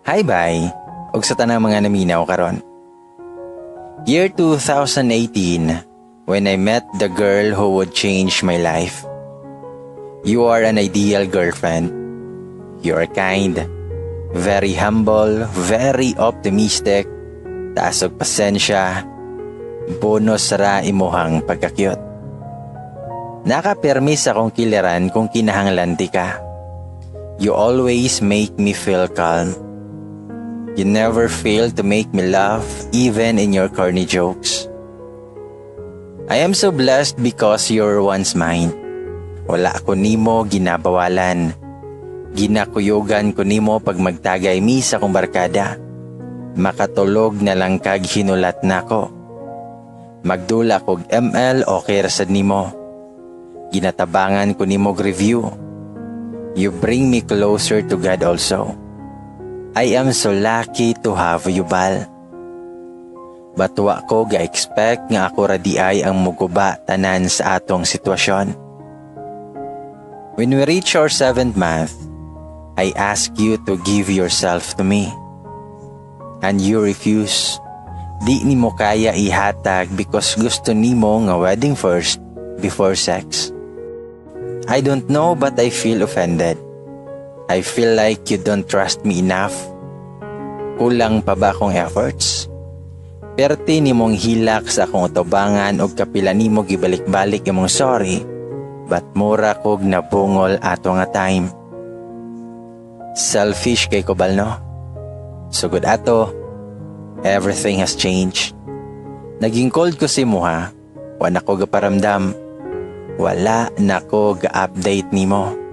Hi bye, ug sa tanang mga naminaw karon. Year 2018, when I met the girl who would change my life. You are an ideal girlfriend. You are kind, very humble, very optimistic, taas og pasensya, bonus ra imuhang pagkakyot. Nakapirmi sa kong kiliran kung kinahanglan ti ka. You always make me feel calm. You never fail to make me laugh even in your corny jokes. I am so blessed because you're once mine. Wala ko nimo ginabawalan. Ginakuyogan ko nimo pag magtagay mi sa kong barkada. Makatulog na lang kag hinulat nako. Magdula kog ML okay ra sad nimo. Ginatabangan ko nimo review. You bring me closer to God also. I am so lucky to have you, Bal. Batwa ko ga-expect nga ako radiay ang muguba tanan sa atong sitwasyon. When we reach our 7th month, I ask you to give yourself to me. And you refuse. Di ni mo kaya ihatag because gusto nimo nga wedding first before sex. I don't know but I feel offended. I feel like you don't trust me enough. Kulang pa ba akong efforts? Perti ni mong hilak sa akong utubangan o kapila ni mo gibalik-balik imong sorry, but mura kog nabungol ato nga time. Selfish kay ko balno. Sugod ato, everything has changed. Naging cold ko si Muha, wala ko gaparamdam. Wala na ko ga-update ni mo.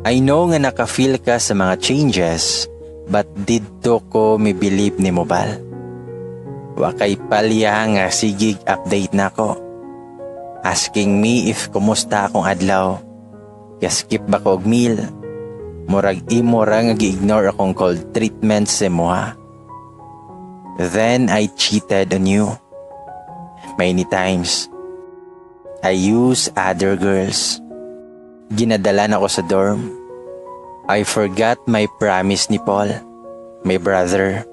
I know nga naka-feel ka sa mga changes, but didto ko mi-believe ni mo bal. Wakay palya nga sigig update na ko. Asking me if kumusta akong adlaw. Kaskip ba ko og meal? Murag imo ra nga gi-ignore akong cold treatment sa Muha. Then I cheated on you. Many times. I use other girls. Ginadalan ako sa dorm. I forgot my promise ni Paul, my brother.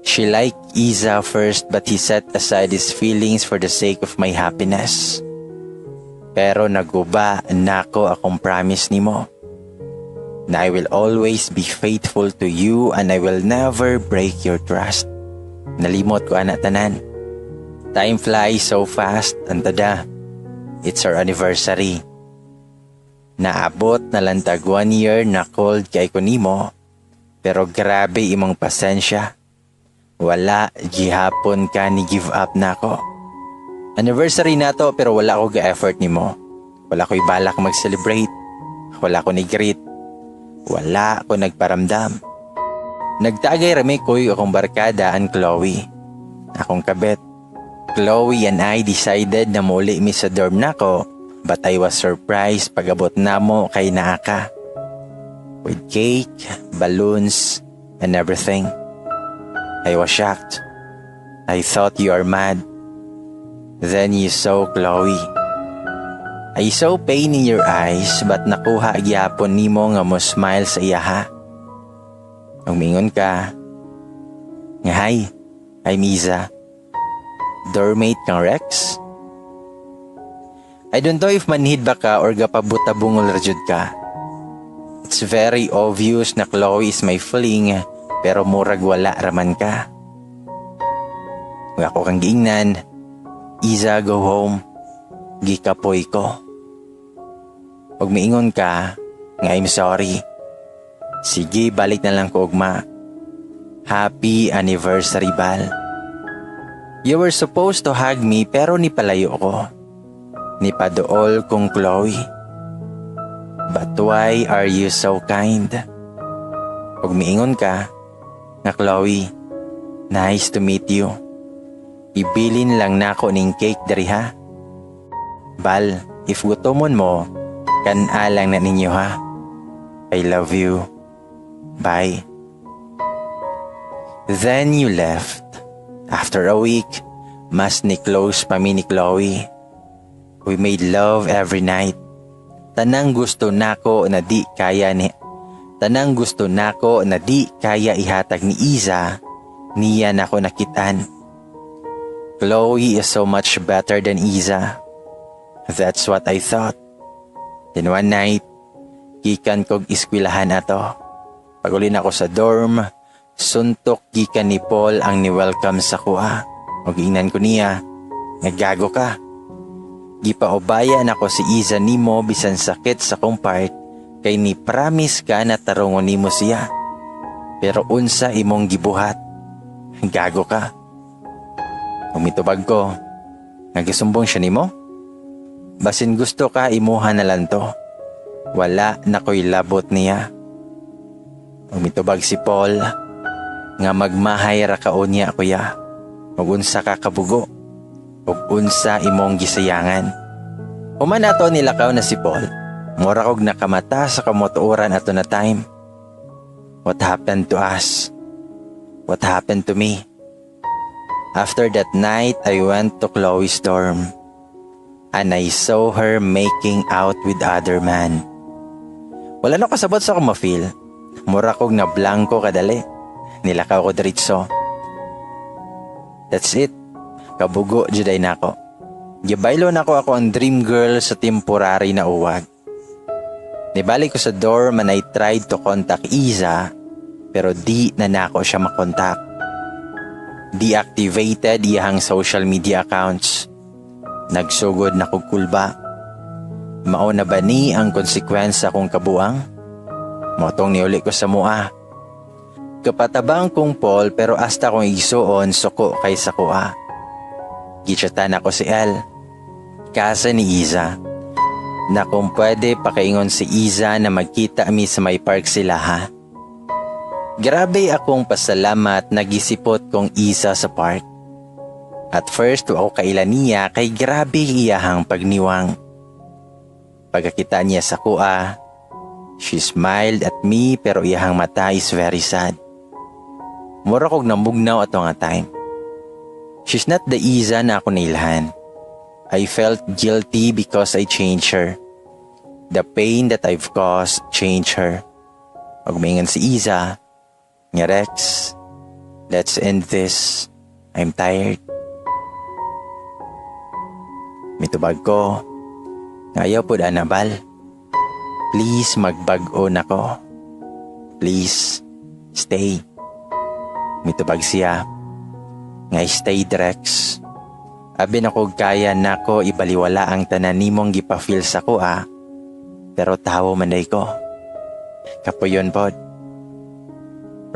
She liked Isa first but he set aside his feelings for the sake of my happiness. Pero naguba na ako akong promise ni mo. Na I will always be faithful to you and I will never break your trust. Nalimot ko anak tanan. Time flies so fast, antada. It's our anniversary. Naabot na lantag 1 year na cold kay ko nimo, pero grabe imong pasensya. Wala gihapon ka ni give up na ako. Anniversary na to pero wala ko ga-effort nimo. Wala ko ibalak mag-celebrate. Wala ko ni-greet. Wala ko nagparamdam. Nagtagay rami ko'y akong barkada ang Chloe. Akong kabet. Chloe and I decided na muli mi sa dorm nako. But I was surprised pag-abot na mo kay Naaka. With cake, balloons, and everything. I was shocked. I thought you are mad. Then you saw Chloe. I saw pain in your eyes but nakuha gyapon nimo nga mo smile sa iyaha. Umingon ka. Nga hi, I'm Iza. Dormmate kang Rex? I don't know if manhid ba ka or gapabuta-bungol rajud ka. It's very obvious na Chloe is my fling pero murag wala raman ka. Kung ako kang giingnan, Iza go home, gikapoy ko. Pag maingon ka, nga I'm sorry. Sige, balik na lang ko ugma. Happy anniversary, Bal. You were supposed to hug me pero nipalayo ko. Nipadool kong Chloe. But why are you so kind? Pag miingon ka, nga Chloe, nice to meet you. Ibilin lang na ako ning cake dari ha. Bal, if gutomon mo, kan-alang na ninyo ha. I love you. Bye. Then you left. After a week, mas ni-close pa mi ni Chloe. We made love every night. Tanang gusto nako na di kaya Tanang gusto nako na di kaya ihatag ni Iza, niya nako nakitan. Chloe is so much better than Iza. That's what I thought. Then one night, gikan kog iskwilahan ato. Pagulin ako sa dorm, suntok gikan ni Paul ang ni-welcome sa kuha. O giingnan ko niya, naggago ka. Gipaubaya na ko si Iza nimo bisan sakit sa kong part, kay ni promise ka na tarungon nimo siya. Pero unsa imong gibuhat, gago ka. Umitubag ko, nagisumbong siya nimo? Basin gusto ka imuha na lang to. Wala na ko'y labot niya. Umitubag si Paul, nga magmahay ra kaunya kuya. Ug unsa ka kabugo, ug unsa imong gisayangan. Human ato nilakaw na si Paul, mura kog nakamata sa kamotuoran ato na time. What happened to us? What happened to me? After that night, I went to Chloe's dorm, and I saw her making out with other man. Wala na kasabot sa akong ma-feel. Mura kog na blanco kadali. Nilakaw ko diritso. That's it. Kabugo juday nako. Gibaylo nako ako ang dream girl sa temporary na uwag. Nibalik ko sa dorm and I tried to contact Iza, pero di na nako siya makontak. Deactivated iyang social media accounts. Nagsugod na kog kulba. Mao na ba ni ang konsekwensya kong kabuang? Motong niuli ko sa mua. Kapatabang kong Paul pero hasta kong isuon suko kay sa kuha. Gichatan ako si El. Kasa ni Iza. Na kung pwede pakaingon si Iza na magkita mi sa may park sila ha. Grabe akong pasalamat na gisipot kong Iza sa park. At first ako kailan niya kay grabe iyahang pagniwang. Pagkakita niya sa kuha, she smiled at me pero iyahang mata is very sad. Mura kog namugnaw ato nga time. She's not the Iza na ako nailhan. I felt guilty because I changed her. The pain that I've caused changed her. Pag maingan si Iza, nga Rex, let's end this. I'm tired. Mitubag ko, ngayaw po anabal. Please magbag-o na ko. Please, stay. Mitubag siya, nga stay Rex. Abi na ko kaya na ko ibaliwala ang tanan nimong gipafeel sa ko pero tawo manday ko. Kapuyon pod.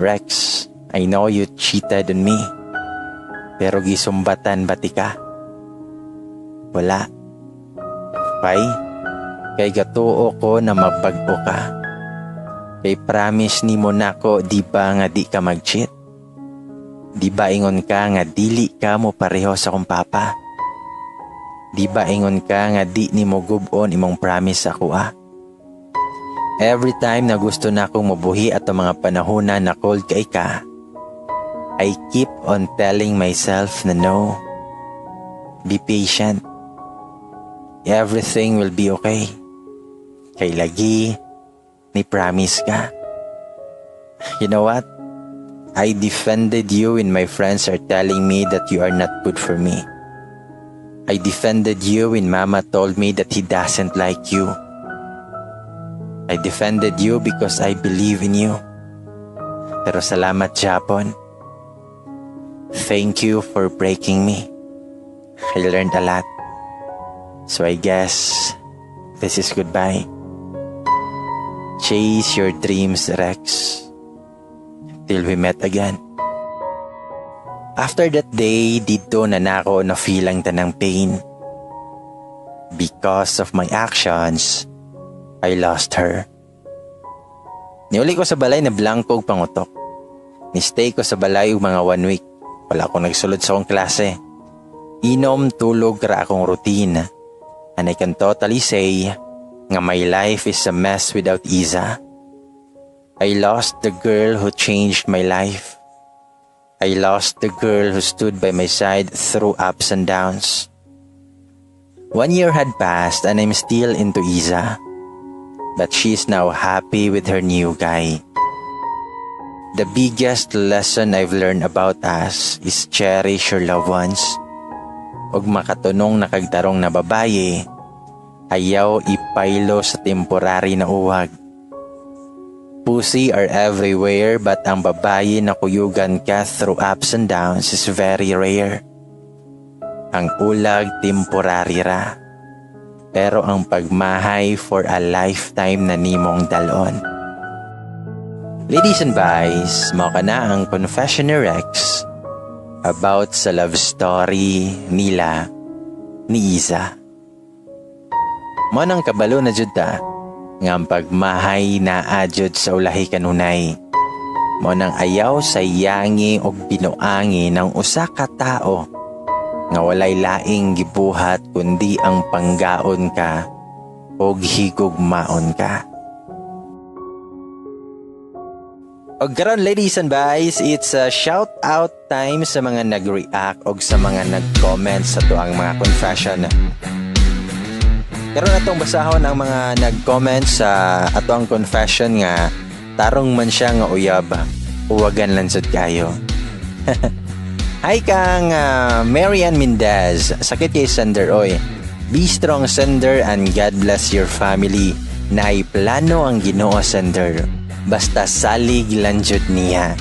Rex, I know you cheated on me. Pero gisumbatan bati ka? Wala. Kay gatuo ko na mabag-o ka. Kay promise ni mo nako di ba nga di ka mag-cheat? Di ba ingon ka nga dili ka mo pareho sa kong papa? Di ba ingon ka nga di ni mo gubon imong promise ako Every time na gusto na akong mabuhi at ang mga panahon na cold kay ka, I keep on telling myself na no. Be patient. Everything will be okay. Kay lagi, ni promise ka. You know what? I defended you when my friends are telling me that you are not good for me. I defended you when Mama told me that he doesn't like you. I defended you because I believe in you. Pero salamat Japon. Thank you for breaking me. I learned a lot. So I guess this is goodbye. Chase your dreams, Rex. Till we met again. After that day, dito na nako na feel ang tanang pain. Because of my actions, I lost her. Niuli ko sa balay na blanco og pangutok. Ni-stay ko sa balay og mga 1 week. Wala akong nagsulod sa akong klase. Inom, tulog ra akong routine. And I can totally say nga my life is a mess without Iza. I lost the girl who changed my life. I lost the girl who stood by my side through ups and downs. 1 year had passed and I'm still into Iza. but she's now happy with her new guy. The biggest lesson I've learned about us is cherish your loved ones. Og makatunong na kagtarong na babaye, ayaw ipaylo sa temporary na uwag. Pussy are everywhere but ang babae na kuyugan ka through ups and downs is very rare. Ang ulag temporary ra, pero ang pagmahay for a lifetime na nimong dalon. Ladies and boys, mao kana ang Confession ni Rex about sa love story nila ni Iza. Mo nang kabalo na jud ta nga ang pagmahay na adjud sa ulahi kanunay. Mo nang ayaw sa yangi og binuangi ng usa ka tao nga walay laing gibuhat kundi ang panggaon ka og higugmaon ka. Og karon ladies and boys, it's a shout out time sa mga nag-react og sa mga nag-comment sa tuang mga confession. Karon atong basahon ang mga nag-comment sa atong confession nga tarong man siya nga uyab, uwagan lang sad kayo. Hi kang Marian Mendez, sakit kay sender oy. Be strong sender and God bless your family. Naay plano ang Ginoo sender. Basta salig lang jud niya.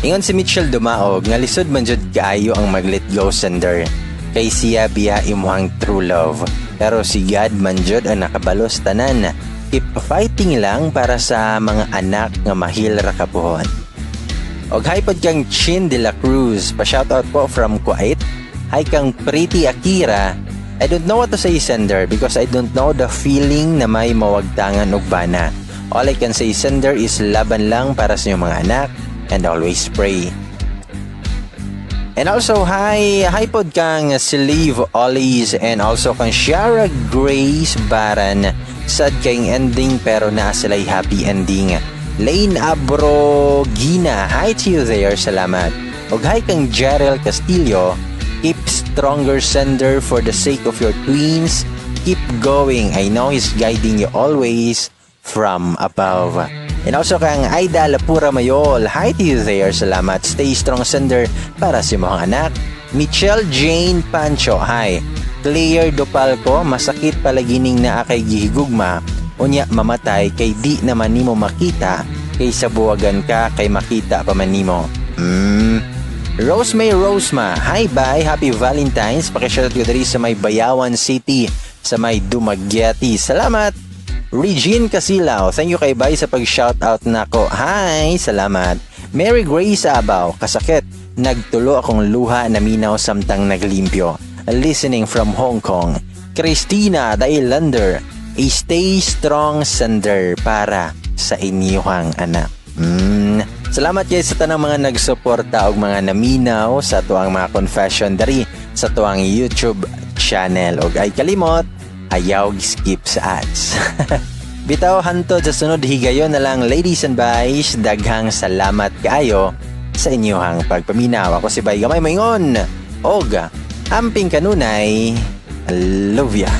Ingon si Mitchell Dumaog nga lisod man jud kaayo ang mag-let go sender. Kay siya biya imuhang true love. Pero si God man jud ang nakabalos tanan. Keep fighting lang para sa mga anak nga mahil ra kapuhon. Og hi pod kang Chin de la Cruz, pa shoutout po from Kuwait. Hi kang Pretty Akira. I don't know what to say sender because I don't know the feeling na may mawagtangan og bana. All I can say sender is laban lang para sa inyong mga anak and always pray. And also hi pod kang Silive Ollies and also kang Shara Grace Baran. Sad kayong ending pero naa sila'y happy ending. Lane Abrogina, hi to you there, salamat. Og hi kang Jarel Castillo, keep stronger sender for the sake of your twins. Keep going, I know He's guiding you always from above. And also kang Aida Lapura Mayol, hi to you there, salamat. Stay strong sender para sa mga anak. Michelle Jane Pancho, hi. Claire Dopalco, masakit palagining na akay gihigugma. Unya mamatay kay di naman nimo makita, kay sabuwagan ka kay makita pa man nimo. Rosemay Rosema, hi bye, happy Valentine's. Pakishoutout ko diri sa may Bayawan City, sa may Dumaguete. Salamat. Regine Casilao, thank you kay bye sa pag-shoutout nako. Hi, salamat. Mary Grace Abaw, kasakit. Nagtulo akong luha na minaw samtang naglimpyo. Listening from Hong Kong. Christina Dailander, stay strong sender para sa inyong anak. Salamat kayo sa tanang mga nagsuporta og mga naminaw sa tuang mga confession dari sa tuang YouTube channel. Og ay kalimot, ayaw skip sa ads. Bitaw hantod sa sunod higayon na lang ladies and boys, daghang salamat kaayo sa inyong pagpaminaw. Ako si Bay Gamay Maingon og amping kanunay, love ya.